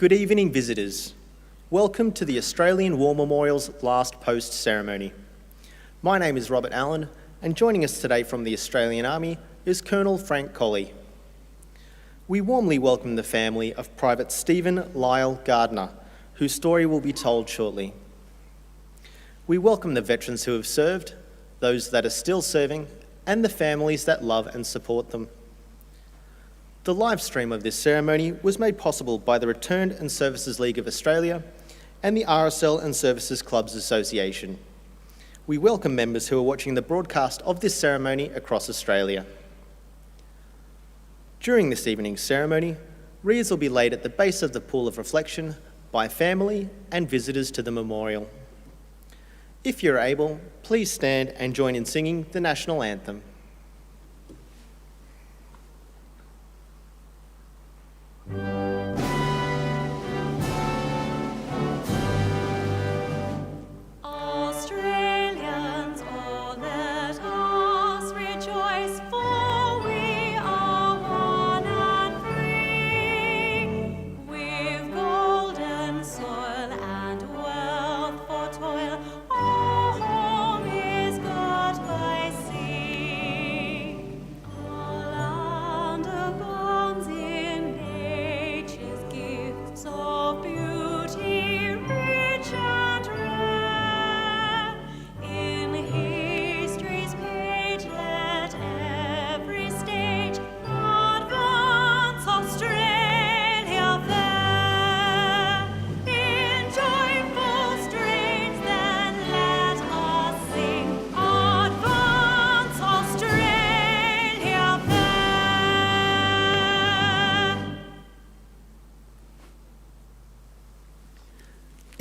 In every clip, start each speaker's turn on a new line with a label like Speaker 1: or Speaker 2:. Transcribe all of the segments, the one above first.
Speaker 1: Good evening, visitors. Welcome to the Australian War Memorial's last post ceremony. My name is Robert Allen, and joining us today from the Australian Army is Colonel Frank Colley. We warmly welcome the family of Private Stephen Lyall Gardner, whose story will be told shortly. We welcome the veterans who have served, those that are still serving, and the families that love and support them. The live stream of this ceremony was made possible by the Returned and Services League of Australia and the RSL and Services Clubs Association. We welcome members who are watching the broadcast of this ceremony across Australia. During this evening's ceremony, wreaths will be laid at the base of the Pool of Reflection by family and visitors to the memorial. If you're able, please stand and join in singing the National Anthem.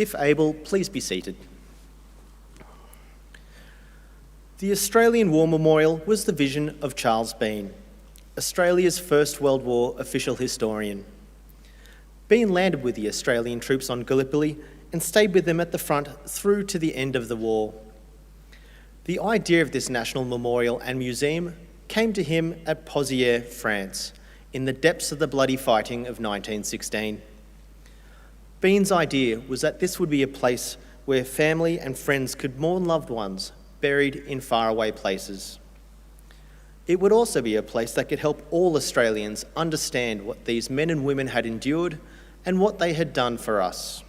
Speaker 1: If able, please be seated. The Australian War Memorial was the vision of Charles Bean, Australia's First World War official historian. Bean landed with the Australian troops on Gallipoli and stayed with them at the front through to the end of the war. The idea of this national memorial and museum came to him at Pozières, France, in the depths of the bloody fighting of 1916. Bean's idea was that this would be a place where family and friends could mourn loved ones buried in faraway places. It would also be a place that could help all Australians understand what these men and women had endured and what they had done for us.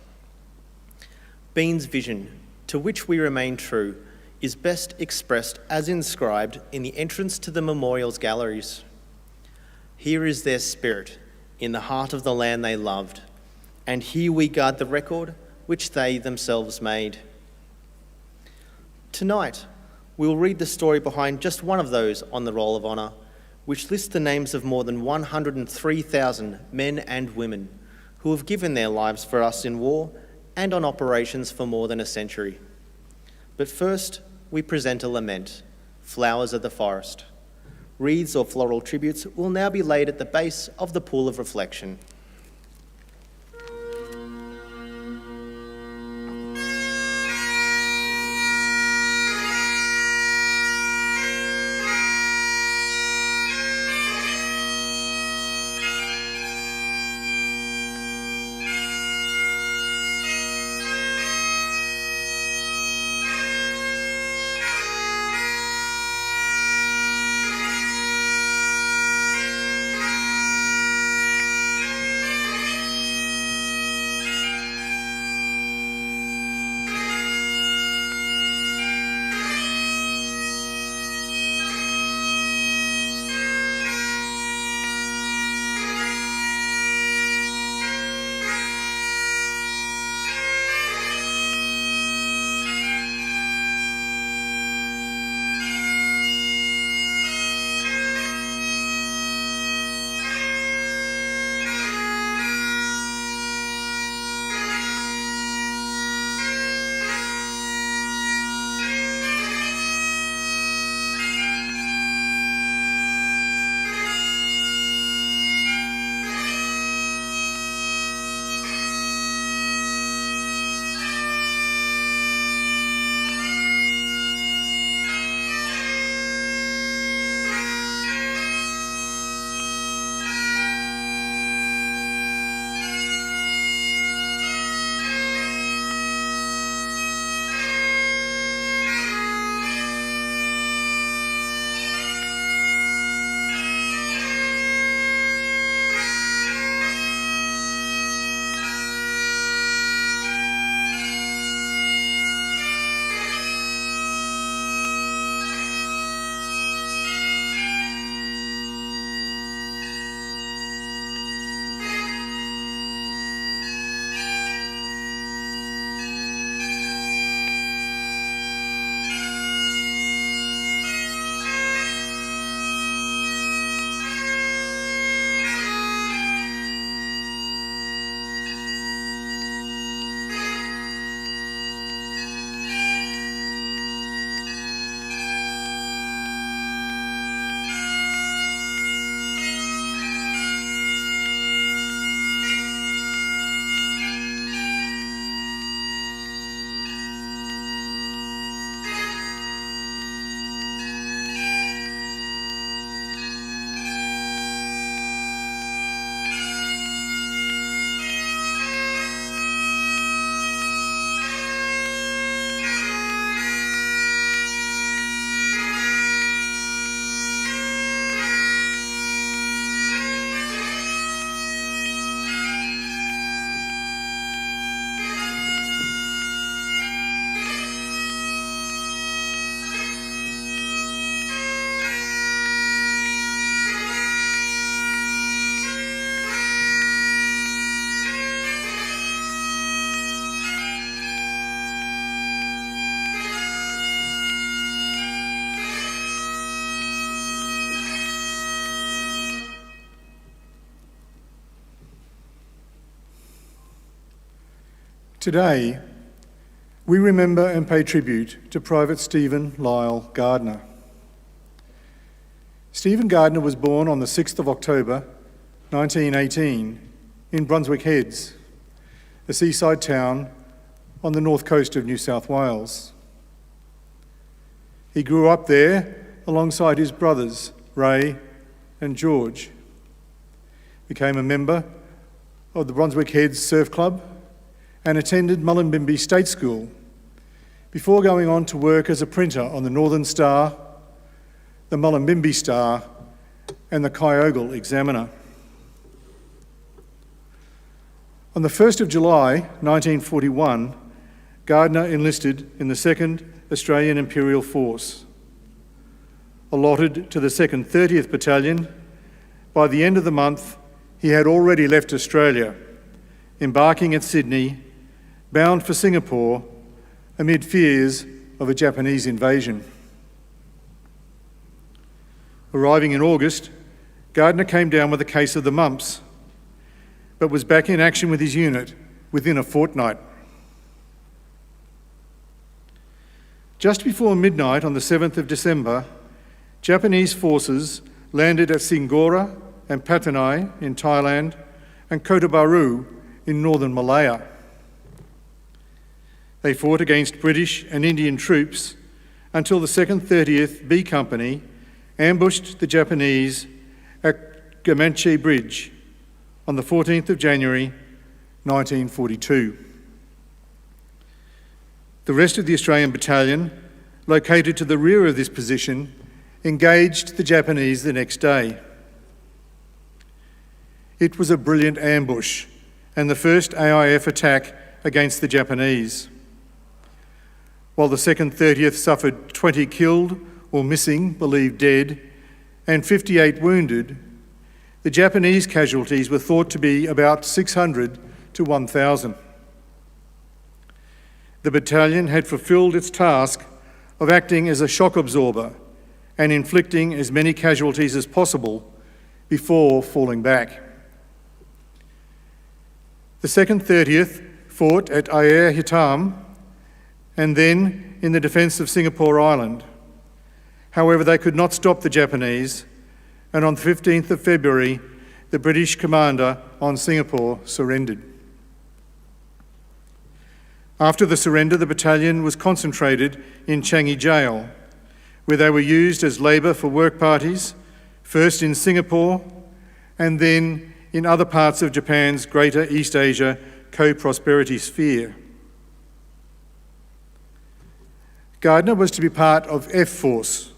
Speaker 1: Bean's vision, to which we remain true, is best expressed as inscribed in the entrance to the memorial's galleries. Here is their spirit, in the heart of the land they loved, and here we guard the record which they themselves made. Tonight, we'll read the story behind just one of those on the Roll of Honour, which lists the names of more than 103,000 men and women who have given their lives for us in war and on operations for more than a century. But first, we present a lament, Flowers of the Forest. Wreaths or floral tributes will now be laid at the base of the Pool of Reflection.
Speaker 2: Today, we remember and pay tribute to Private Stephen Lyall Gardner. Stephen Gardner was born on the 6th of October 1918 in Brunswick Heads, a seaside town on the north coast of New South Wales. He grew up there alongside his brothers, Ray and George, became a member of the Brunswick Heads Surf Club and attended Mullumbimby State School before going on to work as a printer on the Northern Star, the Mullumbimby Star and the Kyogle Examiner. On the 1st of July 1941, Gardner enlisted in the 2nd Australian Imperial Force. Allotted to the 2nd 30th Battalion, by the end of the month he had already left Australia, embarking at Sydney, bound for Singapore amid fears of a Japanese invasion. Arriving in August, Gardner came down with a case of the mumps, but was back in action with his unit within a fortnight. Just before midnight on the 7th of December, Japanese forces landed at Singora and Pattani in Thailand and Kota Bharu in northern Malaya. They fought against British and Indian troops until the 2nd 30th B Company ambushed the Japanese at Gamanche Bridge on the 14th of January 1942. The rest of the Australian battalion, located to the rear of this position, engaged the Japanese the next day. It was a brilliant ambush and the first AIF attack against the Japanese. While the 2nd 30th suffered 20 killed or missing, believed dead, and 58 wounded, the Japanese casualties were thought to be about 600 to 1,000. The battalion had fulfilled its task of acting as a shock absorber and inflicting as many casualties as possible before falling back. The 2nd 30th fought at Ayer Hitam and then in the defence of Singapore Island. However, they could not stop the Japanese, and on the 15th of February, the British commander on Singapore surrendered. After the surrender, the battalion was concentrated in Changi Jail, where they were used as labour for work parties, first in Singapore and then in other parts of Japan's Greater East Asia co-prosperity sphere. Gardner was to be part of F Force,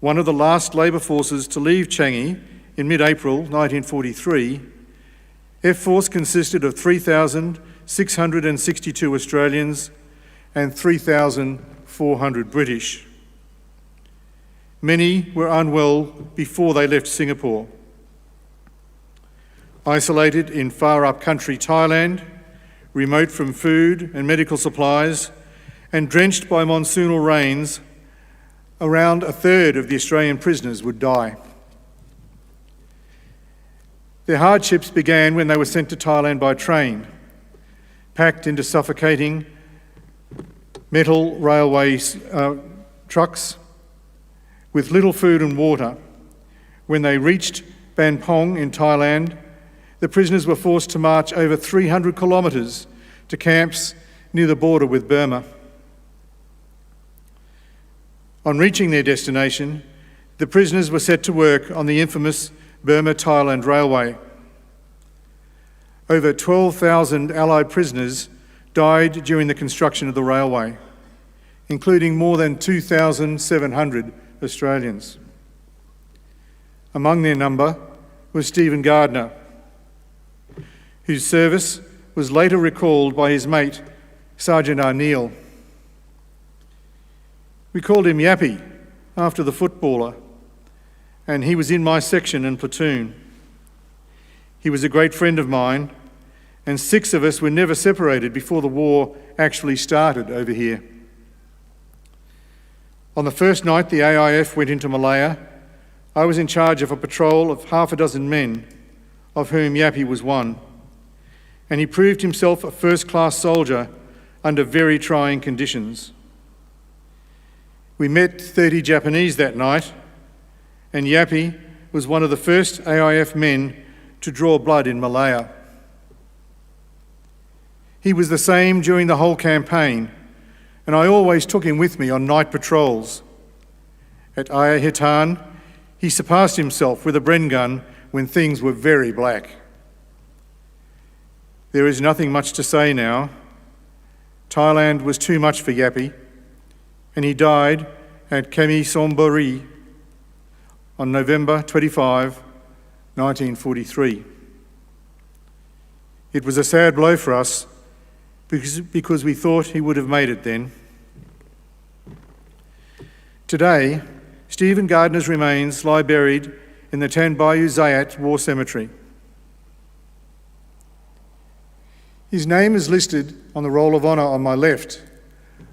Speaker 2: one of the last labour forces to leave Changi in mid-April 1943. F Force consisted of 3,662 Australians and 3,400 British. Many were unwell before they left Singapore. Isolated in far up-country Thailand, remote from food and medical supplies, and drenched by monsoonal rains, around a third of the Australian prisoners would die. Their hardships began when they were sent to Thailand by train, packed into suffocating metal railway trucks with little food and water. When they reached Ban Pong in Thailand, the prisoners were forced to march over 300 kilometres to camps near the border with Burma. On reaching their destination, the prisoners were set to work on the infamous Burma-Thailand Railway. Over 12,000 Allied prisoners died during the construction of the railway, including more than 2,700 Australians. Among their number was Stephen Gardner, whose service was later recalled by his mate, Sergeant Arneil. We called him Yappy, after the footballer, and he was in my section and platoon. He was a great friend of mine, and 6 of us were never separated before the war actually started over here. On the first night the AIF went into Malaya, I was in charge of a patrol of half a dozen men, of whom Yappy was one. and he proved himself a first-class soldier under very trying conditions. We met 30 Japanese that night, and Yappy was one of the first AIF men to draw blood in Malaya. He was the same during the whole campaign, and I always took him with me on night patrols. At Ayahitan, he surpassed himself with a Bren gun when things were very black. There is nothing much to say now. Thailand was too much for Yappy, and he died at Kamisombori on November 25, 1943. It was a sad blow for us because we thought he would have made it then. Today, Stephen Gardner's remains lie buried in the Tanbayu Zayat War Cemetery. His name is listed on the Roll of Honour on my left,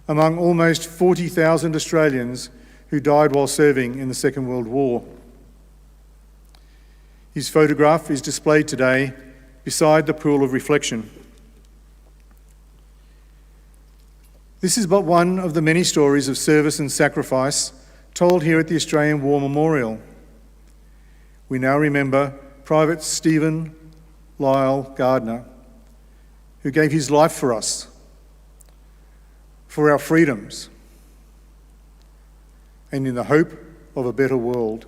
Speaker 2: among almost 40,000 Australians who died while serving in the Second World War. His photograph is displayed today beside the pool of reflection. This is but one of the many stories of service and sacrifice told here at the Australian War Memorial. We now remember Private Stephen Lyall Gardner, who gave his life for us, for our freedoms, and in the hope of a better world.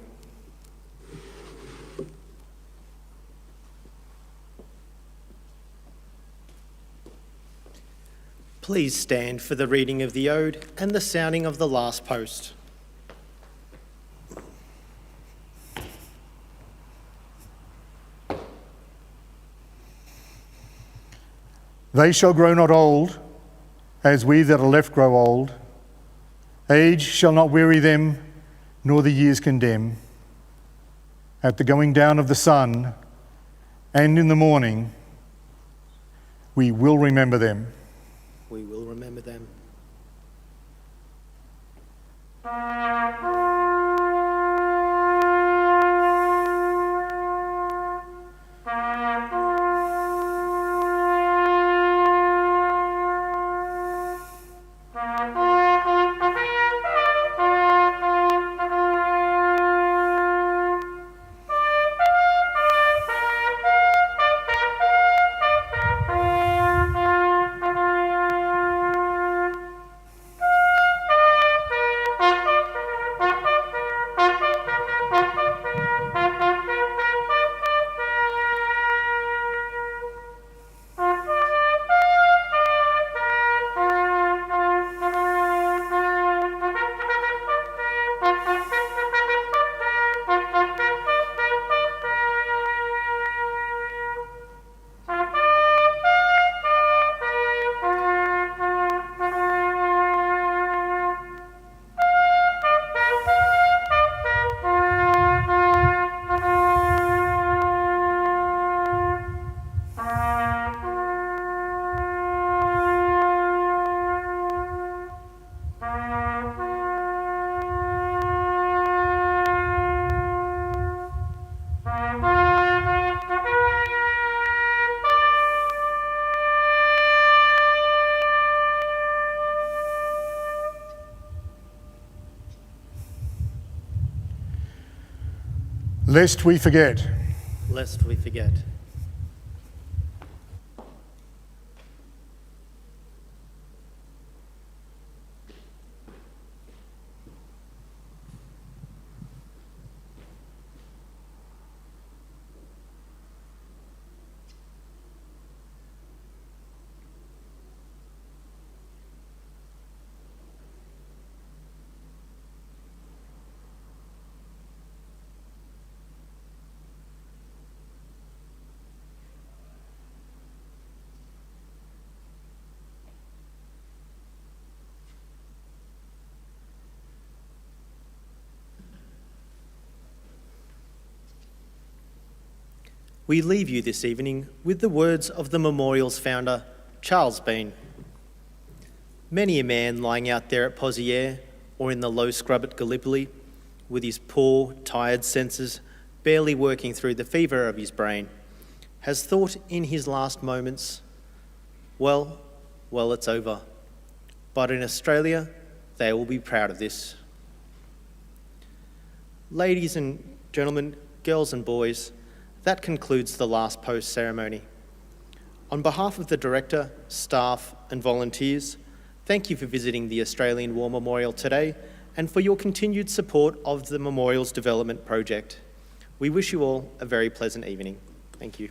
Speaker 1: Please stand for the reading of the Ode and the sounding of the last post.
Speaker 2: They shall grow not old, as we that are left grow old. Age shall not weary them, nor the years condemn. At the going down of the sun, and in the morning, we will remember them.
Speaker 1: We will remember them.
Speaker 2: Lest we forget.
Speaker 1: Lest we forget. We leave you this evening with the words of the memorial's founder, Charles Bean. Many a man lying out there at Poziere or in the low scrub at Gallipoli, with his poor, tired senses barely working through the fever of his brain, has thought in his last moments, well, it's over. But in Australia, they will be proud of this. Ladies and gentlemen, girls and boys, that concludes the last post ceremony. On behalf of the Director, staff and volunteers, thank you for visiting the Australian War Memorial today and for your continued support of the Memorials Development Project. We wish you all a very pleasant evening. Thank you.